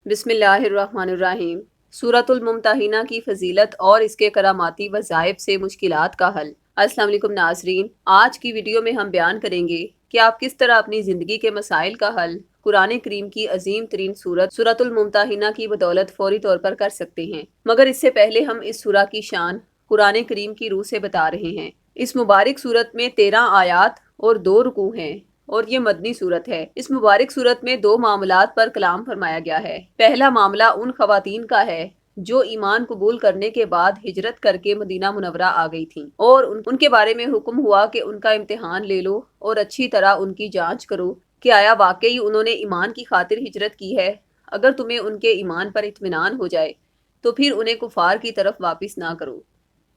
بسم اللہ الرحمن الرحیم۔ سورۃ الممتحنہ کی فضیلت اور اس کے کراماتی وظائف سے مشکلات کا حل۔ السلام علیکم ناظرین، آج کی ویڈیو میں ہم بیان کریں گے کہ آپ کس طرح اپنی زندگی کے مسائل کا حل قرآن کریم کی عظیم ترین سورۃ الممتحنہ کی بدولت فوری طور پر کر سکتے ہیں۔ مگر اس سے پہلے ہم اس سورہ کی شان قرآن کریم کی روح سے بتا رہے ہیں۔ اس مبارک سورت میں 13 آیات اور 2 رکوع ہیں اور یہ مدنی صورت ہے۔ اس مبارک صورت میں 2 معاملات پر کلام فرمایا گیا ہے۔ پہلا معاملہ ان خواتین کا ہے جو ایمان قبول کرنے کے بعد ہجرت کر کے مدینہ منورہ آ گئی تھیں، اور ان کے بارے میں حکم ہوا کہ ان کا امتحان لے لو اور اچھی طرح ان کی جانچ کرو کہ آیا واقعی انہوں نے ایمان کی خاطر ہجرت کی ہے۔ اگر تمہیں ان کے ایمان پر اطمینان ہو جائے تو پھر انہیں کفار کی طرف واپس نہ کرو۔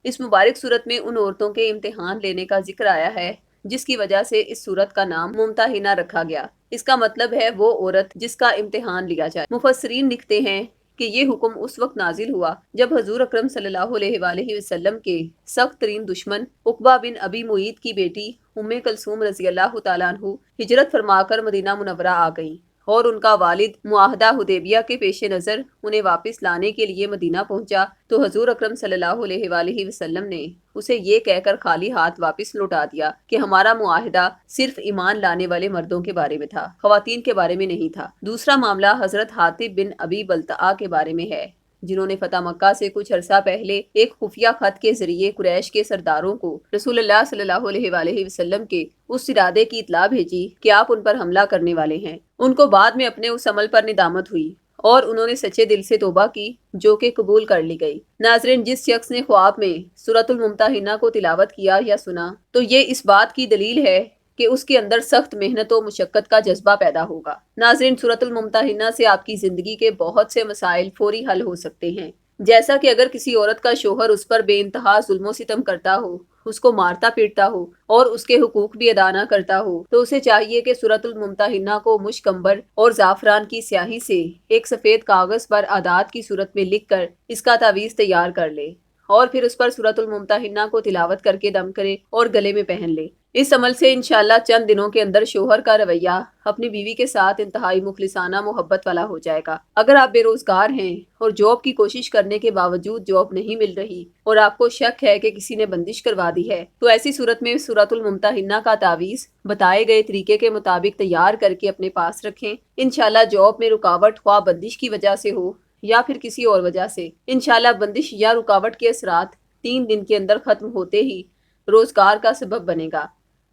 اس مبارک صورت میں ان عورتوں کے امتحان لینے کا ذکر آیا ہے جس کی وجہ سے اس صورت کا نام ممتحنہ رکھا گیا۔ اس کا مطلب ہے وہ عورت جس کا امتحان لیا جائے۔ مفسرین لکھتے ہیں کہ یہ حکم اس وقت نازل ہوا جب حضور اکرم صلی اللہ علیہ وآلہ وسلم کے سخت ترین دشمن عقبہ بن ابی معیط کی بیٹی ام کلثوم رضی اللہ تعالیٰ عنہ ہجرت فرما کر مدینہ منورہ آ گئیں، اور ان کا والد معاہدہ حدیبیہ کے پیش نظر انہیں واپس لانے کے لیے مدینہ پہنچا تو حضور اکرم صلی اللہ علیہ وآلہ وسلم نے اسے یہ کہہ کر خالی ہاتھ واپس لوٹا دیا کہ ہمارا معاہدہ صرف ایمان لانے والے مردوں کے بارے میں تھا، خواتین کے بارے میں نہیں تھا۔ دوسرا معاملہ حضرت حاطب بن ابی بلتعہ کے بارے میں ہے، جنہوں نے فتح مکہ سے کچھ عرصہ پہلے ایک خفیہ خط کے ذریعے قریش کے سرداروں کو رسول اللہ صلی اللہ علیہ وآلہ وسلم کے اس ارادے کی اطلاع بھیجی کہ آپ ان پر حملہ کرنے والے ہیں۔ ان کو بعد میں اپنے اس عمل پر ندامت ہوئی اور انہوں نے سچے دل سے توبہ کی جو کہ قبول کر لی گئی۔ ناظرین، جس شخص نے خواب میں سورۃ الممتحنہ کو تلاوت کیا یا سنا تو یہ اس بات کی دلیل ہے کہ اس کے اندر سخت محنت و مشقت کا جذبہ پیدا ہوگا۔ ناظرین، سورۃ الممتحنہ سے آپ کی زندگی کے بہت سے مسائل فوری حل ہو سکتے ہیں، جیسا کہ اگر کسی عورت کا شوہر اس پر بے انتہا ظلم و ستم کرتا ہو، اس کو مارتا پیٹتا ہو اور اس کے حقوق بھی ادا نہ کرتا ہو تو اسے چاہیے کہ سورۃ الممتحنہ کو مشک عنبر اور زعفران کی سیاہی سے ایک سفید کاغذ پر اعداد کی صورت میں لکھ کر اس کا تعویذ تیار کر لے اور پھر اس پر سورۃ الممتحنہ کو تلاوت کر کے دم کرے اور گلے میں پہن لے۔ اس عمل سے انشاءاللہ چند دنوں کے اندر شوہر کا رویہ اپنی بیوی کے ساتھ انتہائی مخلصانہ محبت والا ہو جائے گا۔ اگر آپ بے روزگار ہیں اور جاب کی کوشش کرنے کے باوجود جاب نہیں مل رہی اور آپ کو شک ہے کہ کسی نے بندش کروا دی ہے تو ایسی صورت میں سورۃ الممتحنہ کا تعویذ بتائے گئے طریقے کے مطابق تیار کر کے اپنے پاس رکھیں۔ انشاءاللہ جاب میں رکاوٹ خواہ بندش کی وجہ سے ہو یا پھر کسی اور وجہ سے، انشاءاللہ بندش یا رکاوٹ کے اثرات 3 دن کے اندر ختم ہوتے ہی روزگار کا سبب بنے گا۔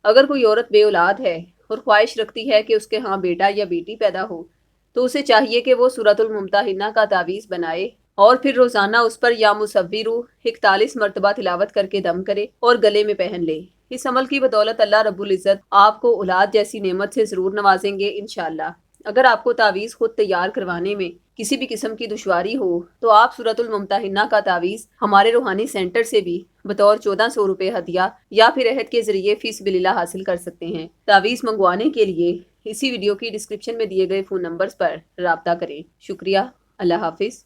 اگر کوئی عورت بے اولاد ہے اور خواہش رکھتی ہے کہ اس کے ہاں بیٹا یا بیٹی پیدا ہو تو اسے چاہیے کہ وہ سورۃ الممتحنہ کا تعویذ بنائے اور پھر روزانہ اس پر یا مصورو 41 مرتبہ تلاوت کر کے دم کرے اور گلے میں پہن لے۔ اس عمل کی بدولت اللہ رب العزت آپ کو اولاد جیسی نعمت سے ضرور نوازیں گے انشاءاللہ۔ اگر آپ کو تعویذ خود تیار کروانے میں کسی بھی قسم کی دشواری ہو تو آپ سورۃ الممتحنہ کا تعویذ ہمارے روحانی سینٹر سے بھی بطور 1400 روپے ہدیہ یا پھر عہد کے ذریعے فی سبیل اللہ حاصل کر سکتے ہیں۔ تعویذ منگوانے کے لیے اسی ویڈیو کی ڈسکرپشن میں دیے گئے فون نمبرز پر رابطہ کریں۔ شکریہ۔ اللہ حافظ۔